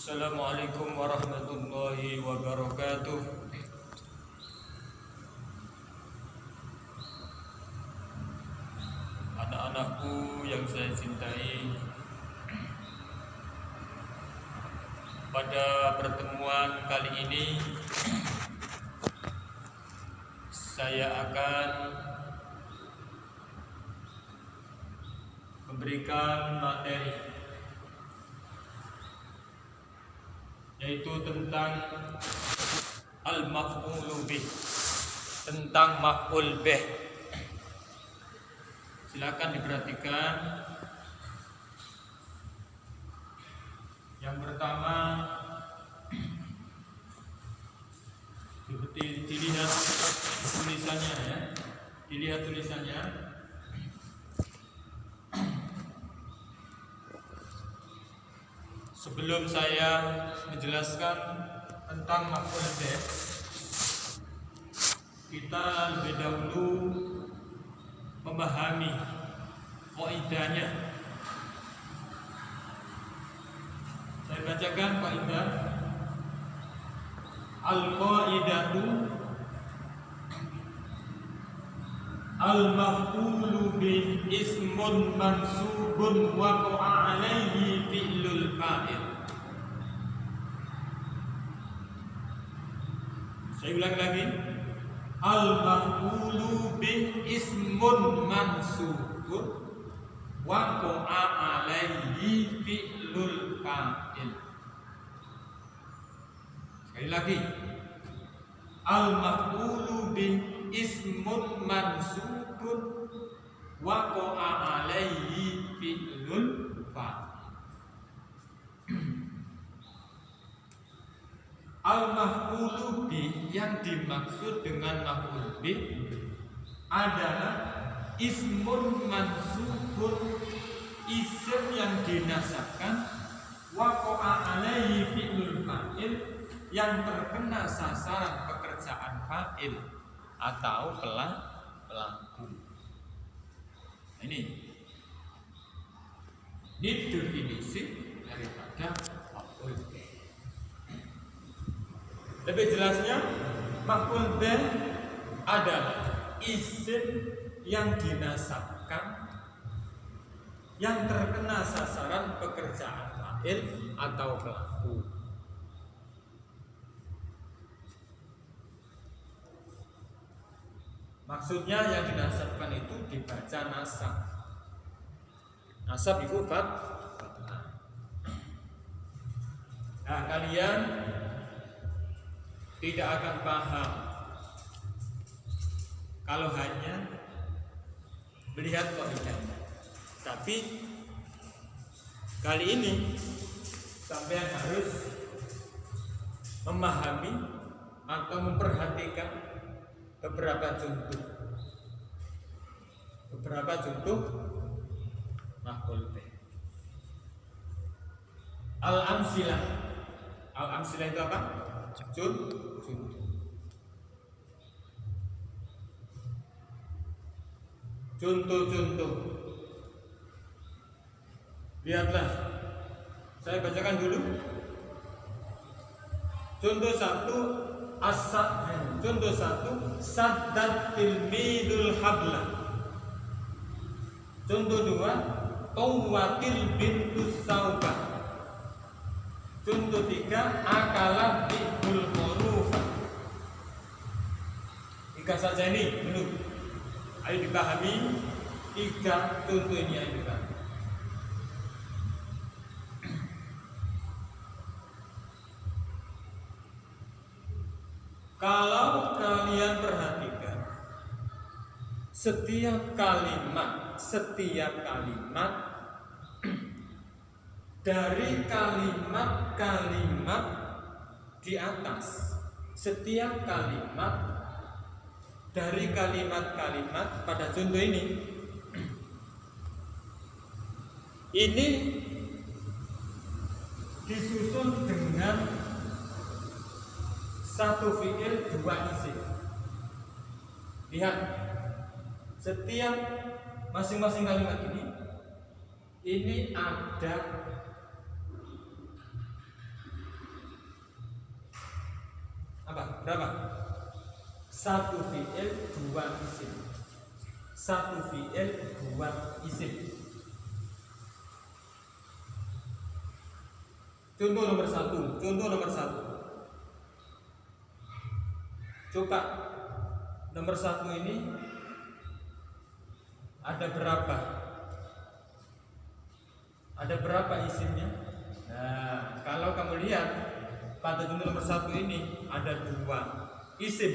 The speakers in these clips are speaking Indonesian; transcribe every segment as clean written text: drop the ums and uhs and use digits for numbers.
Assalamualaikum warahmatullahi wabarakatuh. Anak-anakku yang saya cintai, pada pertemuan kali ini saya akan memberikan materi, yaitu tentang al-maf'ulu bih, tentang maf'ul bih. Silakan diperhatikan. Yang pertama, dilihat tulisannya ya. Dilihat tulisannya. Sebelum saya menjelaskan tentang maf'ul bih, kita lebih dahulu memahami kaidahnya. Saya bacakan kaidah. Al-qaidatu al-maf'ulu bih ismun mansubun waqa'a alaihi fi'lul fa'il. Saya ulang lagi. Al-maf'ulu bih ismun mansubun waqa'a alaihi fi'lul fa'il. Sekali lagi. Al-maf'ulu bih ismun mansubun waqa'a alaihi fi'lul fa'il. Al-maf'ulu bih, yang dimaksud dengan maf'ul bih adalah ismun mansubun, isim yang dinasabkan, waqa'a alaihi fi'lul fa'il, yang terkena sasaran pekerjaan fa'il atau pelaku. Ini definisi daripada maf'ul bih. Lebih jelasnya, maf'ul bih adalah isim yang dinasabkan, yang terkena sasaran pekerjaan fa'il atau pelaku. Maksudnya yang dinasabkan itu dibaca nasab. Nasab itu fathah. Nah, kalian tidak akan paham kalau hanya melihat kaidahnya. Tapi kali ini sampean harus memahami atau memperhatikan beberapa contoh maf'ul bih. Al-amsilah. Al-amsilah itu apa? Contoh. Lihatlah, saya bacakan dulu. Contoh satu, saddat tilmidul habla. Contoh dua, tawatil bintus saubah. Contoh tiga, akalat bihul khurufah. Tiga saja ini dulu. Ayo dipahami tiga contoh ini, ayo dipahami. Kalau kalian perhatikan, setiap kalimat dari kalimat-kalimat di atas, setiap kalimat dari kalimat-kalimat pada contoh ini disusun dengan satu fi'il dua isim. Lihat, setiap masing-masing kalimat ini ada berapa? Satu fi'il dua isim. Satu fi'il dua isim. Contoh nomor satu. Coba nomor satu ini ada berapa? Ada berapa isimnya? Nah, kalau kamu lihat pada contoh nomor satu ini ada dua isim,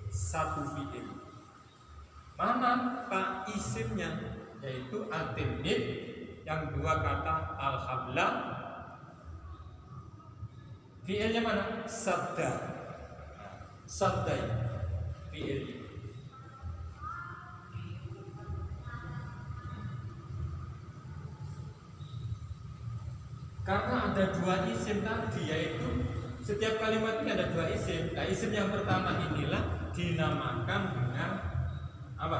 satu fi'il. Mana pak isimnya? Yaitu al-tilmid, yang dua kata al-habla. Fi'ilnya mana? Sabda. Sabda fi'il. Karena ada dua isim tadi, yaitu setiap kalimat ini ada dua isim. Nah, isim yang pertama inilah dinamakan dengan apa?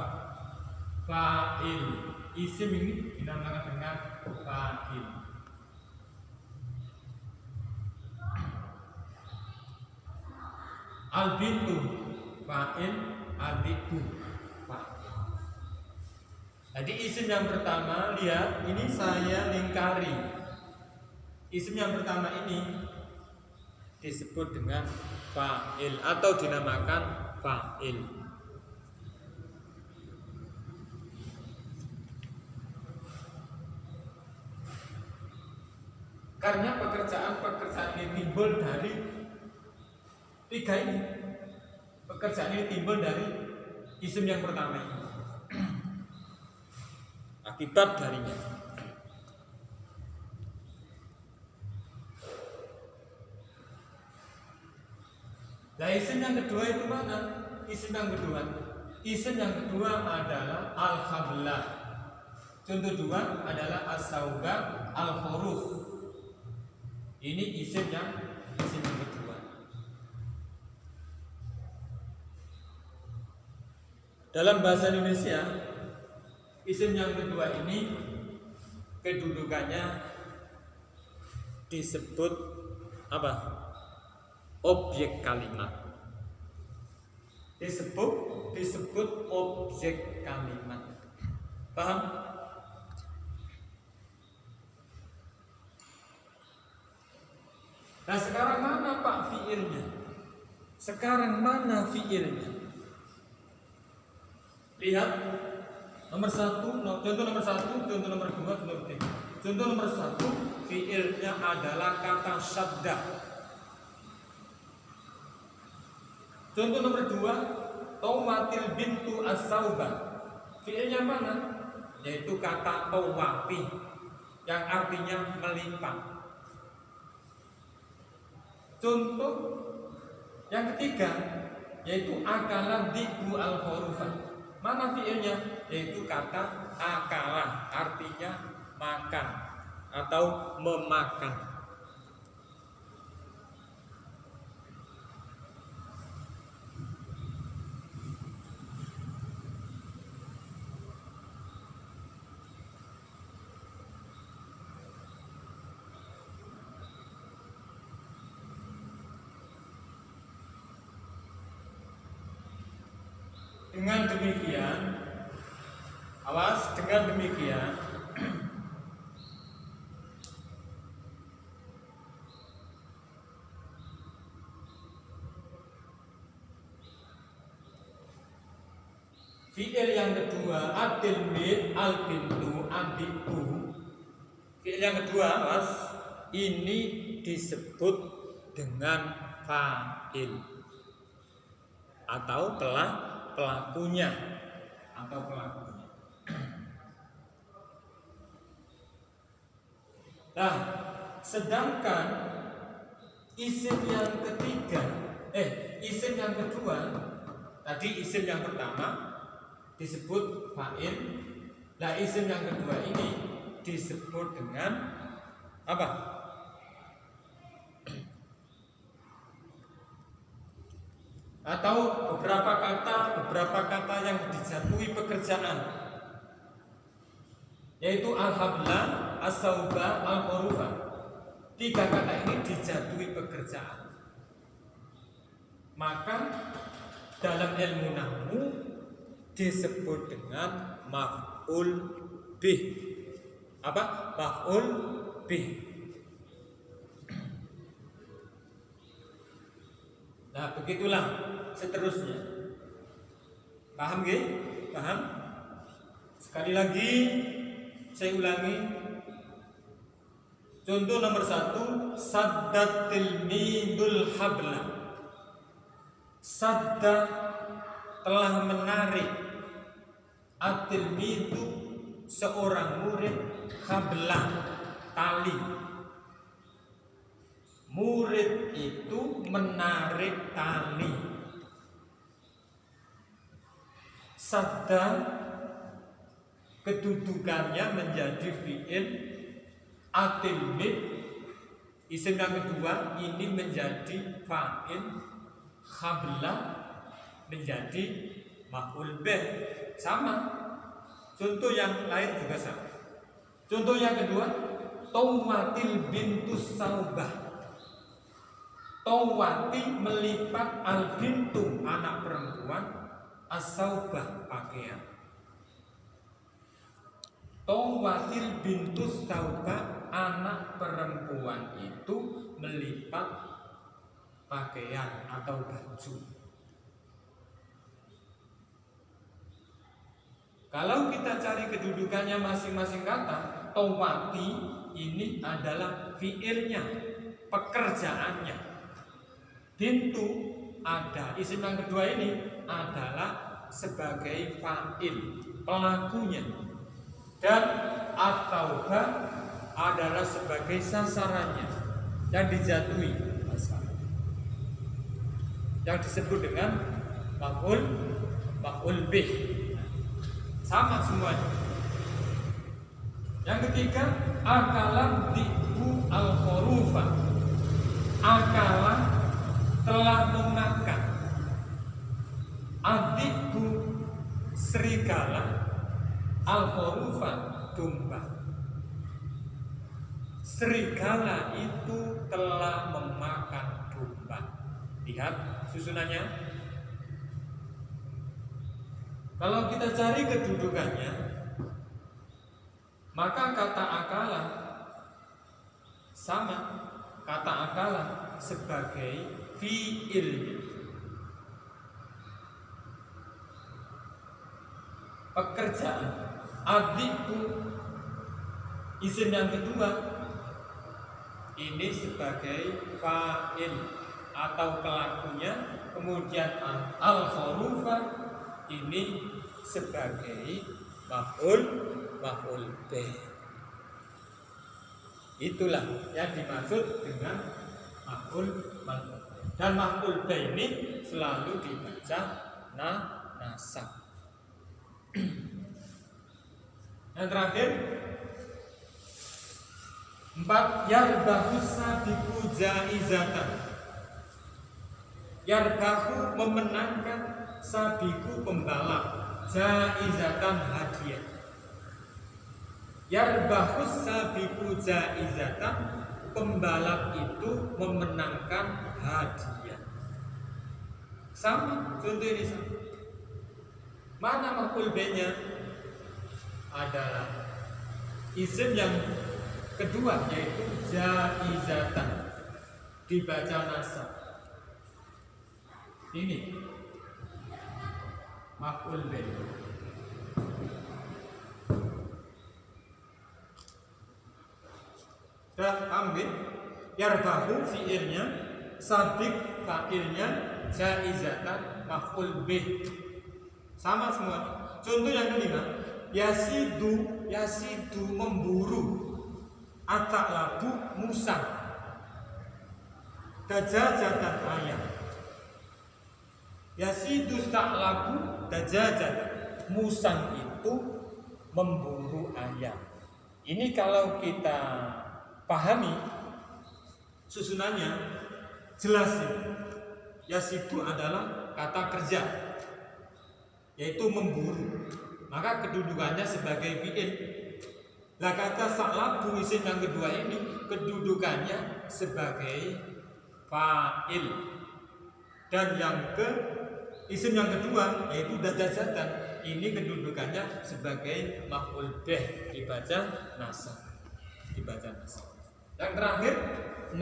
Fa'il. Isim ini dinamakan dengan fa'il. Al-bintu fa'il, al-bintu fa'il. Jadi isim yang pertama, lihat ini saya lingkari. Isim yang pertama ini disebut dengan fa'il atau dinamakan fa'il. Karena pekerjaan ini timbul dari tiga ini. Pekerjaan ini timbul dari isim yang pertama ini. Akibat darinya. Nah, isim yang kedua itu mana? Isim yang kedua adalah al-habla. Contoh dua adalah as-sauba, al-huruf. Ini isim yang kedua. Dalam bahasa Indonesia, isim yang kedua ini kedudukannya disebut apa? Objek kalimat. Disebut objek kalimat. Paham? Nah, sekarang mana pak fiilnya? Lihat nomor satu, contoh nomor satu, contoh nomor dua, contoh nomor tiga. Contoh nomor satu, fiilnya adalah kata sabda. Contoh nomor dua, tawatil bintu as-sauba. Fiilnya mana? Yaitu kata tawati, yang artinya melipat. Contoh yang ketiga, yaitu akalan dibu al-hurufan. Mana fiilnya? Yaitu kata akalah, artinya makan atau memakan. Dengan demikian, awas, dengan demikian fi'il yang kedua at-tilmid, al-bintu, ad-dibu. Fi'il yang kedua, awas, ini disebut dengan fa'il atau pelakunya. Nah, sedangkan isim yang kedua, tadi isim yang pertama disebut fa'il. Nah, isim yang kedua ini disebut dengan apa? Atau beberapa kata yang dijatuhi pekerjaan, yaitu al-habla, as-sauba, al-hurufa. Tiga kata ini dijatuhi pekerjaan. maka dalam ilmu nahwu disebut dengan maf'ul bih. Apa? Maf'ul bih. Nah, begitulah seterusnya. Paham nggih? Paham? Sekali lagi saya ulangi. Contoh nomor 1, saddat tilmidul habla. Sadda telah menarik, at-tilmidu seorang murid, habla tali. Murid itu menarik tali. Sadda kedudukannya menjadi fi'il, at-tilmid isim yang kedua ini menjadi fa'il, habla menjadi maf'ul bih. Sama. Contoh yang lain juga sama. Contoh yang kedua, Tawatil bintus saubah. Tawati melipat al-bintu anak perempuan, as-saubah pakaian. Tawatil bintus saubah, anak perempuan itu melipat pakaian atau baju. Kalau kita cari kedudukannya masing-masing kata, tawati ini adalah fiilnya, pekerjaannya. Bintu ada, isim yang kedua ini adalah sebagai fa'il, pelakunya. Dan at-taubah adalah sebagai sasarannya yang dijatuhi, yang disebut dengan maf'ul bih. Sama semuanya. Yang ketiga, akalan dibu al-khurufa. Akalan telah memakan. Adibu serigala, al-khurufa domba. Serigala itu telah memakan domba. Lihat susunannya. Kalau kita cari kedudukannya, maka kata akala sama, kata akala sebagai fi'ilnya, pekerjaan. Adiku isim yang kedua ini sebagai fa'il atau pelakunya. Kemudian al-khurufa ini sebagai maf'ul bih. Itulah yang dimaksud dengan maf'ul bih. Dan maf'ul bih ini selalu dibaca nasab. Yang terakhir 4, yarbahu sabiqu jaizatan. Yarbahu memenangkan, sabiqu pembalap, jaizatan hadiah. Yarbahu sabiqu jaizatan, pembalap itu memenangkan hadiah. Sama, contoh ini sama. Mana maf'ul bih-nya? Adalah isim yang kedua, yaitu jaizatan, dibaca nasab. Ini maf'ul bih. Sudah ambil yarbahu fi'ilnya, sabiq fa'ilnya, jaizatan maf'ul bih. Sama semua. Contoh yang kelima, yasidu memburu, at-ta'labu musang, dajajatan ayam. Yasidu ta'labu dajajatan, musang itu memburu ayam. Ini kalau kita pahami susunannya jelas ini. Yasidu adalah kata kerja, yaitu memburu, maka kedudukannya sebagai fi'il. Lah kata sa'labu isim yang kedua ini kedudukannya sebagai fa'il. Dan isim yang kedua yaitu dajajatan, ini kedudukannya sebagai maf'ul bih, dibaca nasab. Yang terakhir 6,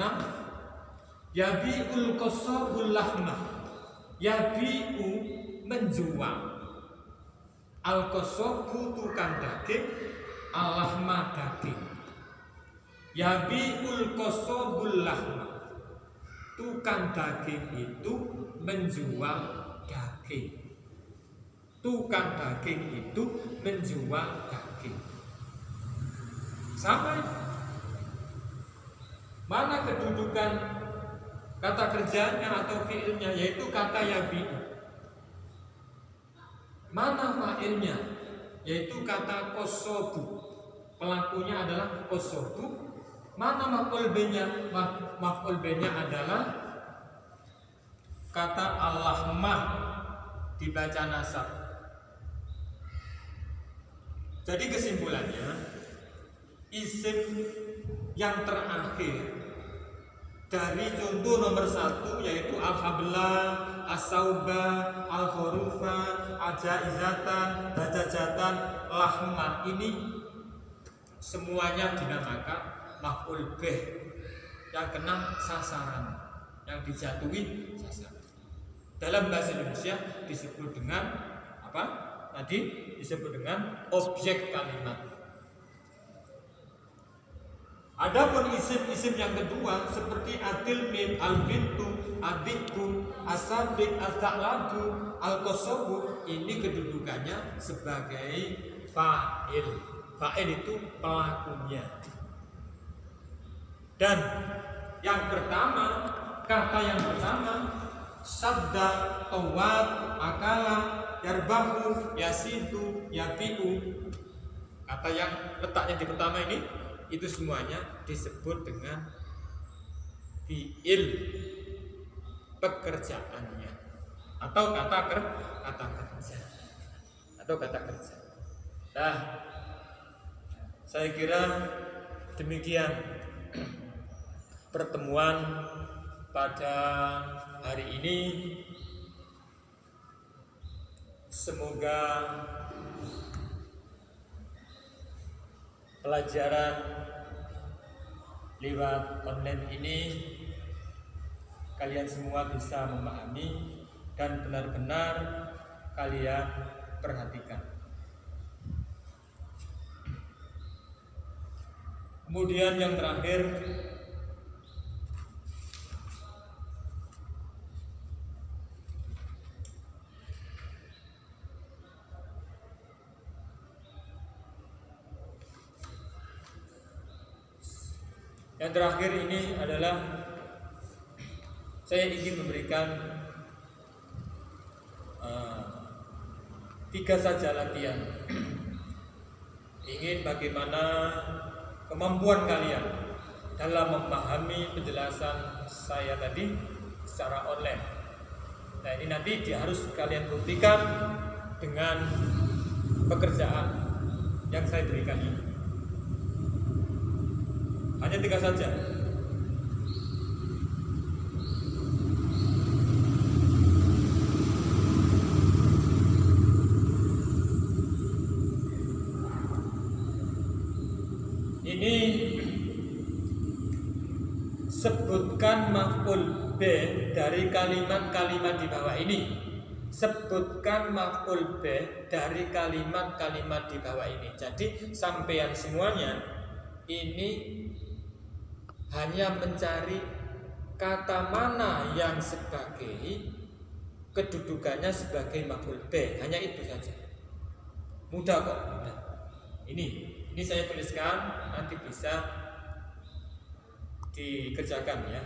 yabi'ul qasabul lahmah. Yabi'u menjual, al qasabu tukang daging, al lahmah daging. Yabi'ul qasabul lahmah, tukang daging itu menjual daging. Tukang daging itu menjual daging. Sampai mana kedudukan kata kerjanya atau fiilnya, yaitu kata yabi'u. Mana fa'ilnya, yaitu kata qasabu, pelakunya adalah qasabu. Mana maf'ul bihnya? Maf'ul bihnya adalah kata al-lahmah, dibaca nasab. Jadi kesimpulannya, isim yang terakhir dari contoh nomor 1 yaitu al-habla, as-sauba, al-khurufa, ajaizatan, dajajatan, lahmah, ini semuanya dinamakan maf'ul bih yang kena sasaran, yang dijatuhi sasaran. Dalam bahasa Indonesia disebut dengan apa? Tadi disebut dengan objek kalimat. Adapun isim-isim yang kedua seperti adilmin, al-bintu, adikku, asabik, al-ta'labu, al-qasabu, ini kedudukannya sebagai fa'il. Fa'il itu pelakunya. Dan yang pertama, kata yang pertama, sabda, tawad, akala, yarbahu, yasidu, yabi'u. Kata yang letaknya di pertama ini, itu semuanya disebut dengan fi'il, pekerjaannya, atau kata kerja. Nah, saya kira demikian pertemuan pada hari ini. Semoga pelajaran lewat online ini kalian semua bisa memahami dan benar-benar kalian perhatikan. Kemudian yang terakhir, ini adalah saya ingin memberikan 3 saja latihan. Ingin bagaimana kemampuan kalian dalam memahami penjelasan saya tadi secara online. Nah, ini nanti harus kalian buktikan dengan pekerjaan yang saya berikan ini. Hanya 3 saja. Ini sebutkan maf'ul bih dari kalimat-kalimat di bawah ini. Sebutkan maf'ul bih dari kalimat-kalimat di bawah ini. Jadi sampean semuanya ini hanya mencari kata mana yang sebagai kedudukannya sebagai maf'ul bih. Hanya itu saja. Mudah kok. Mudah. Ini saya tuliskan, nanti bisa dikerjakan ya.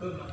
Betul, Mas.